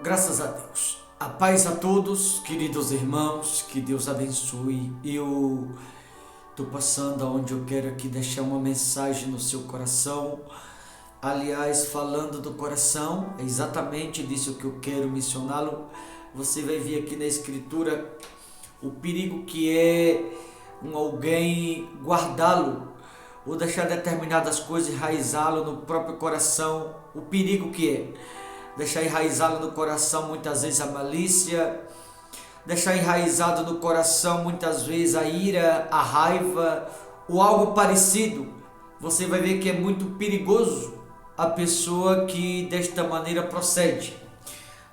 Graças a Deus. A paz a todos, queridos irmãos, que Deus abençoe. Eu estou passando aonde eu quero aqui deixar uma mensagem no seu coração. Aliás, falando do coração, é exatamente disso que eu quero mencioná-lo. Você vai ver aqui na escritura o perigo que é alguém guardá-lo ou deixar determinadas coisas enraizá-lo no próprio coração. O perigo que é deixar enraizado no coração muitas vezes a malícia, deixar enraizado no coração muitas vezes a ira, a raiva ou algo parecido. Você vai ver que é muito perigoso a pessoa que desta maneira procede.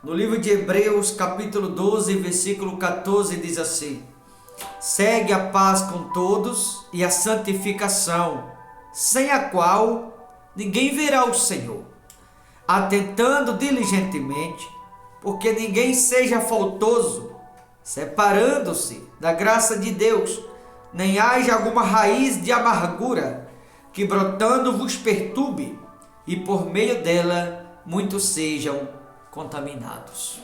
No livro de Hebreus, capítulo 12, versículo 14, diz assim: segue a paz com todos e a santificação, sem a qual ninguém verá o Senhor, atentando diligentemente, porque ninguém seja faltoso, separando-se da graça de Deus, nem haja alguma raiz de amargura, que brotando vos perturbe, e por meio dela muitos sejam contaminados.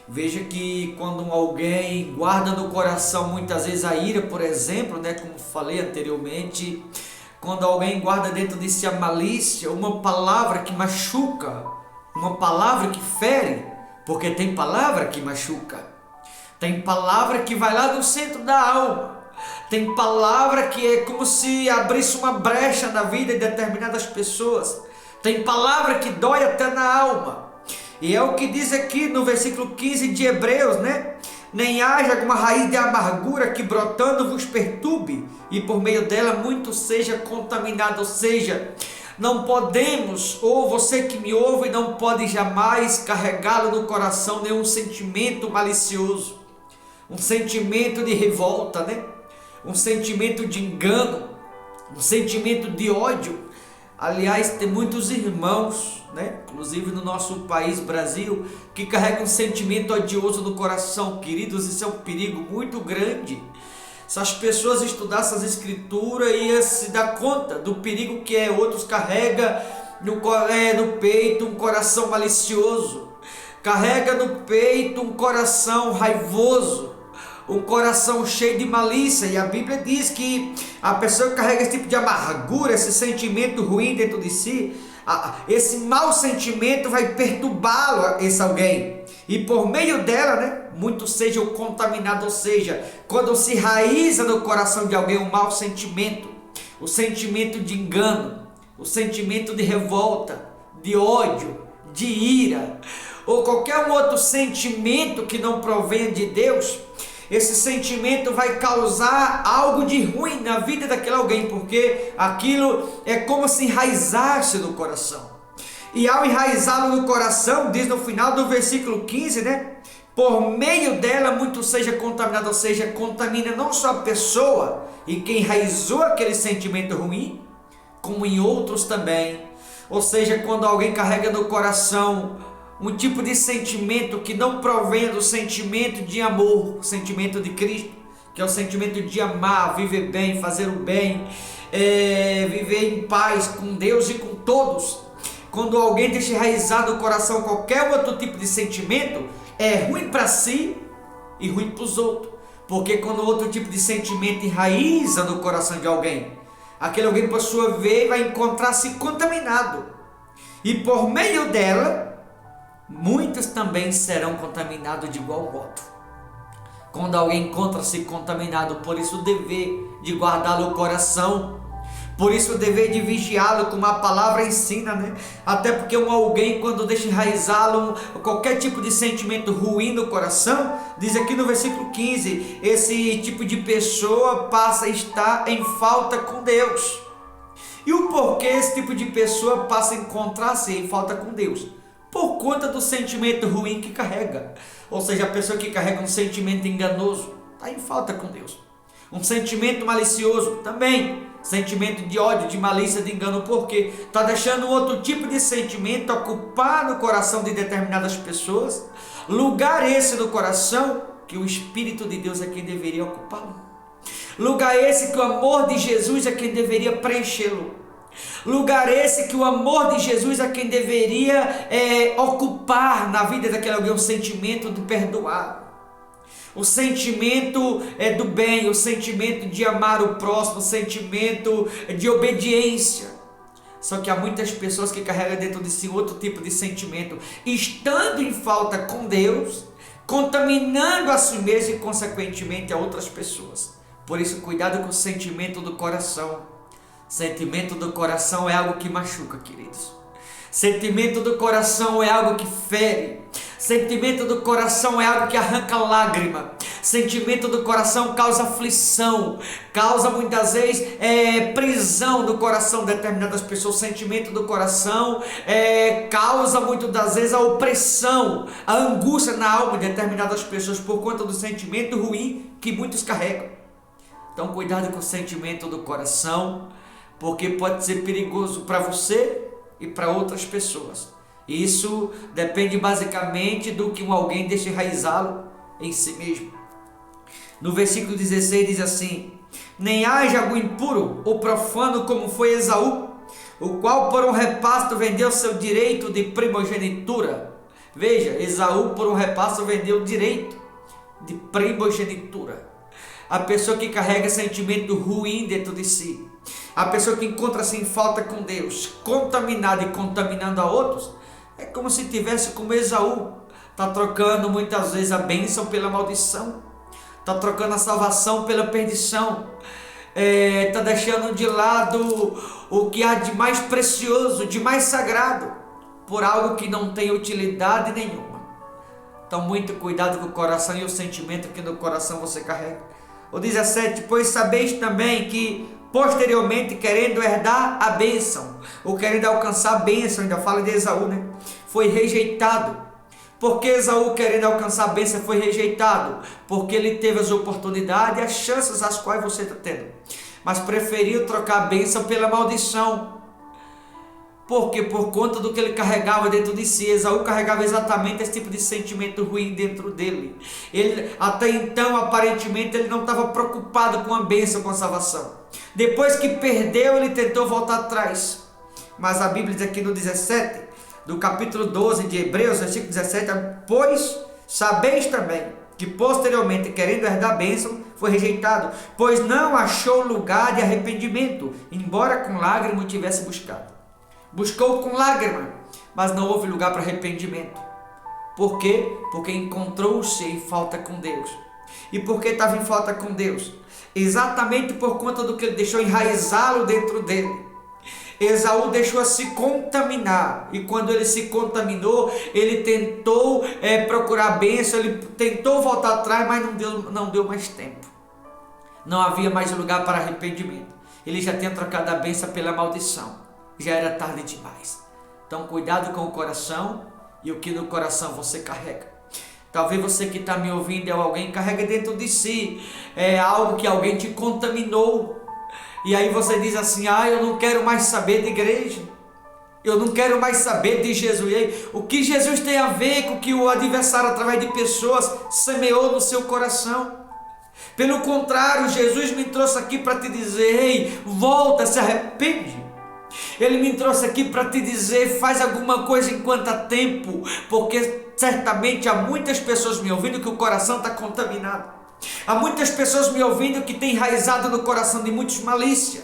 Veja que quando alguém guarda no coração muitas vezes a ira, por exemplo, como falei anteriormente, quando alguém guarda dentro de si a malícia, uma palavra que machuca, uma palavra que fere, porque tem palavra que machuca, tem palavra que vai lá no centro da alma, tem palavra que é como se abrisse uma brecha na vida de determinadas pessoas, tem palavra que dói até na alma. E é o que diz aqui no versículo 15 de Hebreus, nem haja alguma raiz de amargura que brotando vos perturbe, e por meio dela muito seja contaminado. Ou seja, não podemos, ou você que me ouve, não pode jamais carregá-lo no coração nenhum sentimento malicioso, um sentimento de revolta, um sentimento de engano, um sentimento de ódio. Aliás, tem muitos irmãos, inclusive no nosso país, Brasil, que carregam um sentimento odioso no coração. Queridos, isso é um perigo muito grande. Se as pessoas estudassem as escrituras, iam se dar conta do perigo que é. Outros carregam no peito um coração malicioso, carrega no peito um coração raivoso, um coração cheio de malícia. E a Bíblia diz que a pessoa que carrega esse tipo de amargura, esse sentimento ruim dentro de si, esse mau sentimento vai perturbá-lo, esse alguém, e por meio dela, muitos sejam contaminados. Ou seja, quando se enraiza no coração de alguém um mau sentimento, o sentimento de engano, o sentimento de revolta, de ódio, de ira, ou qualquer outro sentimento que não provenha de Deus, esse sentimento vai causar algo de ruim na vida daquele alguém, porque aquilo é como se enraizasse no coração. E ao enraizá-lo no coração, diz no final do versículo 15, por meio dela muito seja contaminado. Ou seja, contamina não só a pessoa e quem enraizou aquele sentimento ruim, como em outros também. Ou seja, quando alguém carrega no coração um tipo de sentimento que não provém do sentimento de amor, o sentimento de Cristo, que é o sentimento de amar, viver bem, fazer o bem, viver em paz com Deus e com todos. Quando alguém deixa enraizado no coração qualquer outro tipo de sentimento, é ruim para si e ruim para os outros. Porque quando outro tipo de sentimento enraiza no coração de alguém, aquele alguém, por sua vez, vai encontrar-se contaminado. E por meio dela, muitos também serão contaminados de igual modo. Quando alguém encontra-se contaminado, por isso o dever de guardá-lo no coração, por isso o dever de vigiá-lo, como a palavra ensina, até porque alguém, quando deixa enraizá-lo qualquer tipo de sentimento ruim no coração, diz aqui no versículo 15, esse tipo de pessoa passa a estar em falta com Deus. E o porquê esse tipo de pessoa passa a encontrar-se em falta com Deus? Por conta do sentimento ruim que carrega. Ou seja, a pessoa que carrega um sentimento enganoso está em falta com Deus. Um sentimento malicioso também, sentimento de ódio, de malícia, de engano, porque está deixando outro tipo de sentimento ocupar no coração de determinadas pessoas, lugar esse no coração que o Espírito de Deus é quem deveria ocupá-lo, lugar esse que o amor de Jesus é quem deveria preenchê-lo. Lugar esse que o amor de Jesus é quem deveria ocupar na vida daquele alguém, o sentimento do perdoar, o sentimento do bem, o sentimento de amar o próximo, o sentimento de obediência. Só que há muitas pessoas que carregam dentro de si outro tipo de sentimento, estando em falta com Deus, contaminando a si mesmo e consequentemente a outras pessoas. Por isso, cuidado com o sentimento do coração. Sentimento do coração é algo que machuca, queridos. Sentimento do coração é algo que fere. Sentimento do coração é algo que arranca lágrima. Sentimento do coração causa aflição, causa muitas vezes prisão do coração de determinadas pessoas. Sentimento do coração causa muitas das vezes a opressão, a angústia na alma de determinadas pessoas por conta do sentimento ruim que muitos carregam. Então cuidado com o sentimento do coração, porque pode ser perigoso para você e para outras pessoas. Isso depende basicamente do que alguém deixa enraizá-lo em si mesmo. No versículo 16 diz assim: nem haja algum impuro ou profano como foi Esaú, o qual por um repasto vendeu seu direito de primogenitura. Veja, Esaú por um repasto vendeu o direito de primogenitura. A pessoa que carrega sentimento ruim dentro de si, a pessoa que encontra-se em falta com Deus, contaminada e contaminando a outros, é como se tivesse como Esaú, está trocando muitas vezes a bênção pela maldição, está trocando a salvação pela perdição, está deixando de lado o que há de mais precioso, de mais sagrado, por algo que não tem utilidade nenhuma. Então muito cuidado com o coração e o sentimento que no coração você carrega. O 17, pois sabeis também que posteriormente, querendo herdar a bênção, ou querendo alcançar a bênção, ainda fala de Esaú, né? Foi rejeitado. Porque Esaú, querendo alcançar a bênção, foi rejeitado? Porque ele teve as oportunidades e as chances as quais você está tendo, mas preferiu trocar a bênção pela maldição. Porque por conta do que ele carregava dentro de si, Esaú carregava exatamente esse tipo de sentimento ruim dentro dele. Ele, até então, aparentemente, ele não estava preocupado com a bênção, com a salvação. Depois que perdeu, ele tentou voltar atrás. Mas a Bíblia diz aqui no 17, do capítulo 12 de Hebreus, versículo 17, pois sabeis também que posteriormente, querendo herdar a bênção, foi rejeitado, pois não achou lugar de arrependimento, embora com lágrima o tivesse buscado. Buscou com lágrima, mas não houve lugar para arrependimento. Por quê? Porque encontrou-se em falta com Deus. E por que estava em falta com Deus? Exatamente por conta do que ele deixou enraizá-lo dentro dele. Esaú deixou se contaminar, e quando ele se contaminou, ele tentou procurar a bênção, ele tentou voltar atrás, mas não deu mais tempo. Não havia mais lugar para arrependimento. Ele já tinha trocado a bênção pela maldição. Já era tarde demais. Então cuidado com o coração e o que no coração você carrega. Talvez você que está me ouvindo é alguém que carrega dentro de si algo que alguém te contaminou. E aí você diz assim: eu não quero mais saber de igreja, eu não quero mais saber de Jesus. E aí, o que Jesus tem a ver com o que o adversário, através de pessoas, semeou no seu coração? Pelo contrário, Jesus me trouxe aqui para te dizer: ei, volta, se arrepende. Ele me trouxe aqui para te dizer: faz alguma coisa enquanto há tempo, porque certamente há muitas pessoas me ouvindo que o coração está contaminado. Há muitas pessoas me ouvindo que tem enraizado no coração de muitos malícia,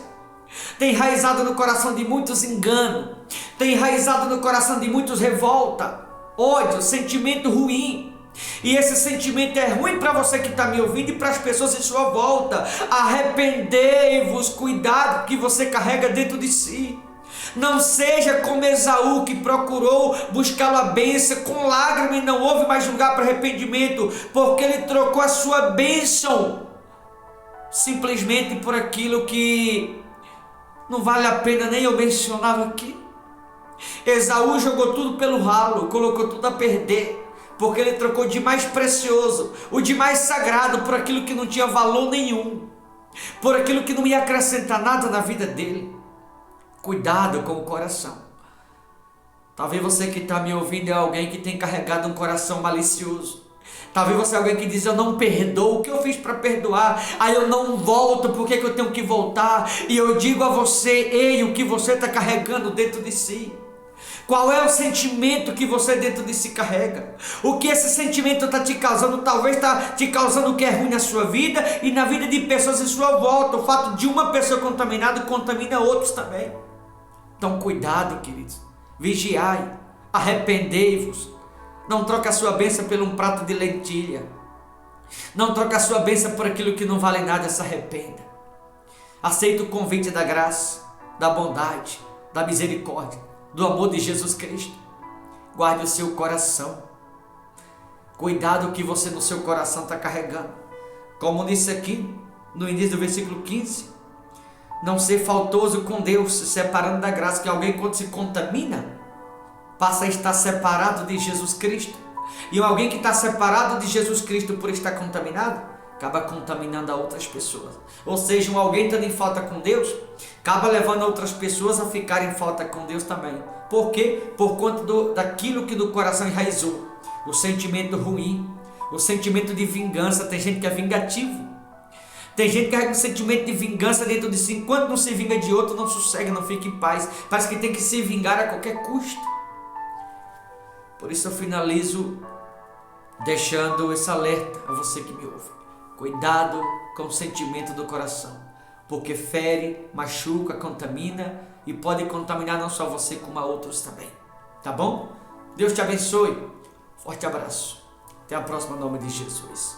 tem enraizado no coração de muitos engano, tem enraizado no coração de muitos revolta, ódio, sentimento ruim. E esse sentimento é ruim para você que está me ouvindo e para as pessoas em sua volta. Arrependei-vos, cuidado que você carrega dentro de si. Não seja como Esaú, que procurou buscar a bênção com lágrima e não houve mais lugar para arrependimento, porque ele trocou a sua bênção simplesmente por aquilo que não vale a pena nem eu mencionar aqui. Esaú jogou tudo pelo ralo, colocou tudo a perder, porque ele trocou o de mais precioso, o de mais sagrado, por aquilo que não tinha valor nenhum, por aquilo que não ia acrescentar nada na vida dele. Cuidado com o coração. Talvez você que está me ouvindo é alguém que tem carregado um coração malicioso, Talvez você é alguém que diz: eu não perdoo, o que eu fiz para perdoar? Aí eu não volto, por que eu tenho que voltar? E eu digo a você: ei, o que você está carregando dentro de si? Qual é o sentimento que você dentro de si carrega? O que esse sentimento está te causando? Talvez está te causando o que é ruim na sua vida e na vida de pessoas em sua volta. O fato de uma pessoa contaminada contamina outros também. Então cuidado, queridos, vigiai, arrependei-vos. Não troque a sua bênção por um prato de lentilha. Não troque a sua bênção por aquilo que não vale nada. Se arrependa. Aceite o convite da graça, da bondade, da misericórdia, do amor de Jesus Cristo. Guarde o seu coração. Cuidado o que você no seu coração está carregando. Como disse aqui no início do versículo 15, não ser faltoso com Deus, se separando da graça, que alguém quando se contamina, passa a estar separado de Jesus Cristo. E alguém que está separado de Jesus Cristo por estar contaminado, acaba contaminando a outras pessoas. Ou seja, alguém estando em falta com Deus, acaba levando outras pessoas a ficarem em falta com Deus também. Por quê? Por conta daquilo que do coração enraizou. O sentimento ruim, o sentimento de vingança. Tem gente que é vingativo. Tem gente que carrega um sentimento de vingança dentro de si. Enquanto não se vinga de outro, não sossega, não fica em paz. Parece que tem que se vingar a qualquer custo. Por isso eu finalizo deixando esse alerta a você que me ouve. Cuidado com o sentimento do coração, porque fere, machuca, contamina e pode contaminar não só você como a outros também. Tá bom? Deus te abençoe. Forte abraço. Até a próxima, em nome de Jesus.